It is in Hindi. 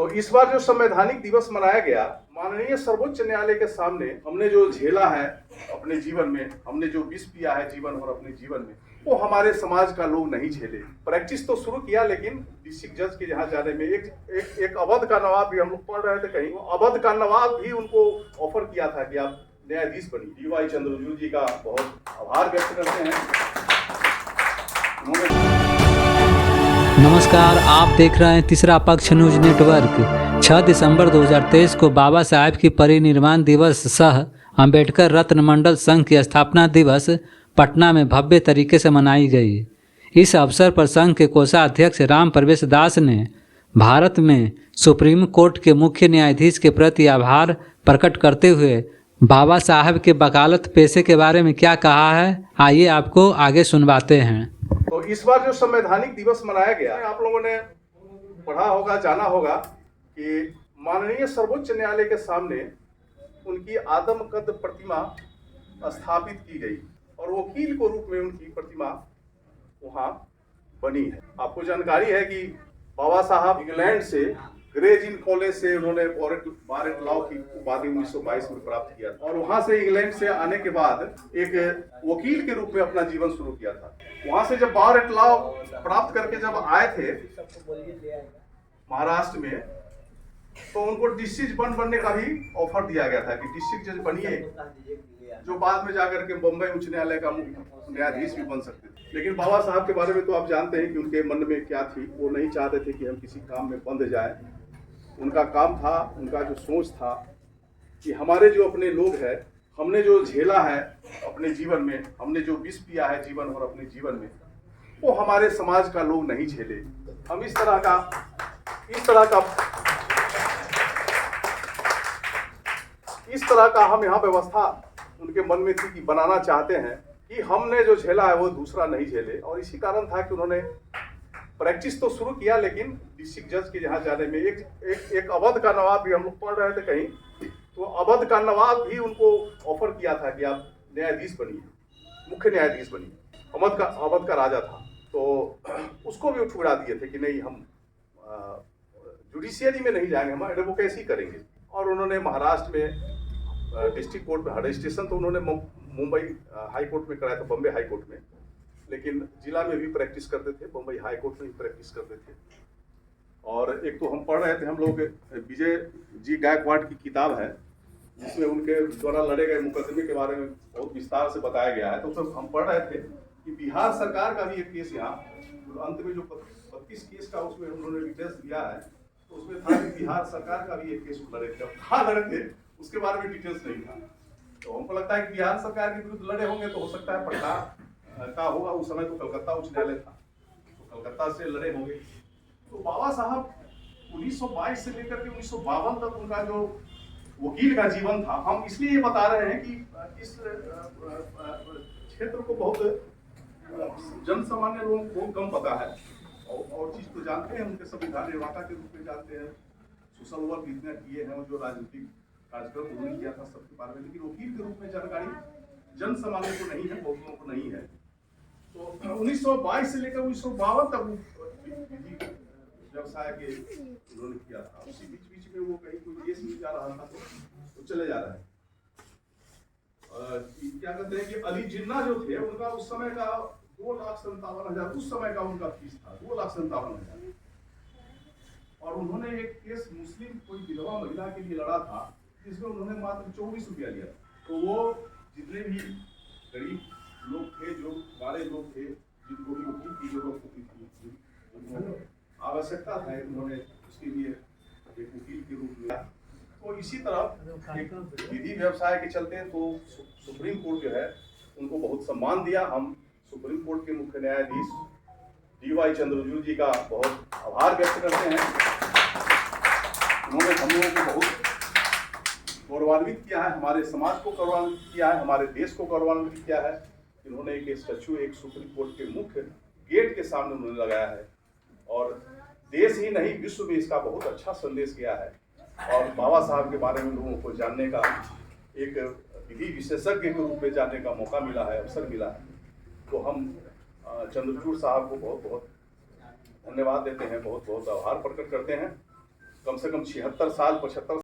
तो इस बार जो संवैधानिक दिवस मनाया गया, माननीय सर्वोच्च न्यायालय के सामने हमने जो झेला है अपने जीवन में, हमने जो विष पिया है जीवन और अपने जीवन में, वो हमारे समाज का लोग नहीं झेले। प्रैक्टिस तो शुरू किया, लेकिन डिस्ट्रिक्ट जज के यहाँ जाने में एक अवध का नवाब भी, हम लोग पढ़ रहे थे कहीं, अवध का नवाब भी उनको ऑफर किया था कि आप न्यायाधीश बनिए। डीवाई चंद्रचूड़ जी का बहुत आभार व्यक्त करते हैं। नमस्कार, आप देख रहे हैं तीसरा पक्ष न्यूज नेटवर्क। 6 दिसंबर 2023 को बाबा साहेब की परिनिर्वाण दिवस सह अंबेडकर रत्न मंडल संघ की स्थापना दिवस पटना में भव्य तरीके से मनाई गई। इस अवसर पर संघ के कोषाध्यक्ष राम प्रवेश दास ने भारत में सुप्रीम कोर्ट के मुख्य न्यायाधीश के प्रति आभार प्रकट करते हुए बाबा साहब के वकालत पेशे के बारे में क्या कहा है, आइए आपको आगे सुनवाते हैं। तो इस बार जो संवैधानिक दिवस मनाया गया, आप लोगों ने पढ़ा होगा, जाना होगा कि माननीय सर्वोच्च न्यायालय के सामने उनकी आदमकद प्रतिमा स्थापित की गई और वकील के रूप में उनकी प्रतिमा वहां बनी है। आपको जानकारी है कि बाबा साहब इंग्लैंड से ग्रेज इन कॉलेज से उन्होंने बार लॉ की उपाधि 1922 में प्राप्त किया और वहां से इंग्लैंड से आने के बाद एक वकील के रूप में अपना जीवन शुरू किया था। वहां से जब बार लॉ प्राप्त करके जब आए थे महाराष्ट्र में, तो उनको डिस्ट्रिक्ट जज बनने का भी ऑफर दिया गया था कि डिस्ट्रिक्ट जज बनिए, जो बाद में जाकर के बम्बई उच्च न्यायालय का न्यायाधीश भी बन सकते थे। लेकिन बाबा साहब के बारे में तो आप जानते हैं कि उनके मन में क्या थी। वो नहीं चाहते थे कि हम किसी काम में बंध जाए। उनका काम था, उनका जो सोच था कि हमारे जो अपने लोग हैं, हमने जो झेला है अपने जीवन में, हमने जो विष पिया है जीवन और अपने जीवन में, वो हमारे समाज का लोग नहीं झेले। हम इस तरह का हम यहाँ व्यवस्था उनके मन में थी कि बनाना चाहते हैं कि हमने जो झेला है वो दूसरा नहीं झेले। और इसी कारण था कि उन्होंने प्रैक्टिस तो शुरू किया, लेकिन डिस्ट्रिक्ट जज के यहाँ जाने में एक अवध का नवाब भी, हम लोग पढ़ रहे थे कहीं, तो अवध का नवाब भी उनको ऑफर किया था कि आप न्यायाधीश बनिए, मुख्य न्यायाधीश बनिए। अवध का राजा था, तो उसको भी ठुकरा दिए थे कि नहीं, हम जुडिशियरी में नहीं जाएंगे, हम एडवोकेसी करेंगे। और उन्होंने महाराष्ट्र में डिस्ट्रिक्ट कोर्ट में रजिस्ट्रेशन तो उन्होंने मुंबई हाई कोर्ट में कराया था, बॉम्बे हाई कोर्ट में, लेकिन जिला में भी प्रैक्टिस करते थे, बम्बई हाई कोर्ट में भी प्रैक्टिस करते थे। और एक तो हम पढ़ रहे थे, हम लोग विजय जी गायकवाड़ की किताब है जिसमें उनके द्वारा लड़े गए मुकदमे के बारे में बहुत विस्तार से बताया गया है। तो उसमें हम पढ़ रहे थे कि बिहार सरकार का भी एक केस यहाँ अंत में जो 32 केस का उसमें उन्होंने डिटेल्स दिया है, तो उसमें था कि बिहार सरकार का भी एक केस लड़े थे। कहाँ लड़े थे उसके बारे में डिटेल्स नहीं था। तो हमको लगता है कि बिहार सरकार के विरुद्ध लड़े होंगे, तो हो सकता है पटना का होगा। उस समय तो कलकत्ता उच्च न्यायालय था, तो कलकत्ता से लड़े होंगे। तो बाबा साहब 1922 से लेकर के 1952 तक उनका जो वकील का जीवन था, हम इसलिए ये बता रहे हैं कि इस क्षेत्र को बहुत जन सामान्य लोगों को कम पता है। और चीज तो जानते हैं, उनके संविधान निर्माता के रूप में जानते हैं, सोशल वर्क इतना किए हैं, जो राजनीतिक कार्यक्रम उन्होंने किया था सबके बारे में, लेकिन वकील के रूप में जानकारी जन सामान्य को नहीं है, बहुत लोगों को नहीं है। तो 1922 से लेकर 1952 तक व्यवसाय के उन्होंने किया था। उसी बीच में वो कहीं कोई देश में जा रहा था तो चले जा रहा है। क्या कहते हैं कि अली जिन्ना जो थे, उनका उस समय का 2,57,000 उस समय का उनका फीस था, 2,57,000। और उन्होंने एक केस मुस्लिम कोई विधवा महिला के लिए लड़ा था, जिसमें उन्होंने मात्र 24 रुपया लिया। तो वो जितने भी गरीब लोग थे, जो बड़े लोग थे, जिनको भी वकील की जरूरत होती थी, आवश्यकता था, उन्होंने उसके लिए एक वकील के रूप में। तो इसी तरह एक विधि व्यवसाय के चलते तो सुप्रीम कोर्ट जो है उनको बहुत सम्मान दिया। हम सुप्रीम कोर्ट के मुख्य न्यायाधीश डीवाई चंद्रचूड़ जी का बहुत आभार व्यक्त करते हैं। उन्होंने हम लोगों को बहुत गौरवान्वित किया है, हमारे समाज को गौरवान्वित किया है, हमारे देश को गौरवान्वित किया है। इन्होंने एक स्टैच्यू एक सुप्रीम कोर्ट के मुख्य गेट के सामने उन्होंने लगाया है और देश ही नहीं विश्व में इसका बहुत अच्छा संदेश गया है। और बाबा साहब के बारे में लोगों को जानने का, एक विधि विशेषज्ञ के रूप में जानने का मौका मिला है, अवसर मिला है। तो हम चंद्रचूड़ साहब को बहुत बहुत धन्यवाद देते हैं, बहुत बहुत आभार प्रकट करते हैं। कम से कम 76 साल 75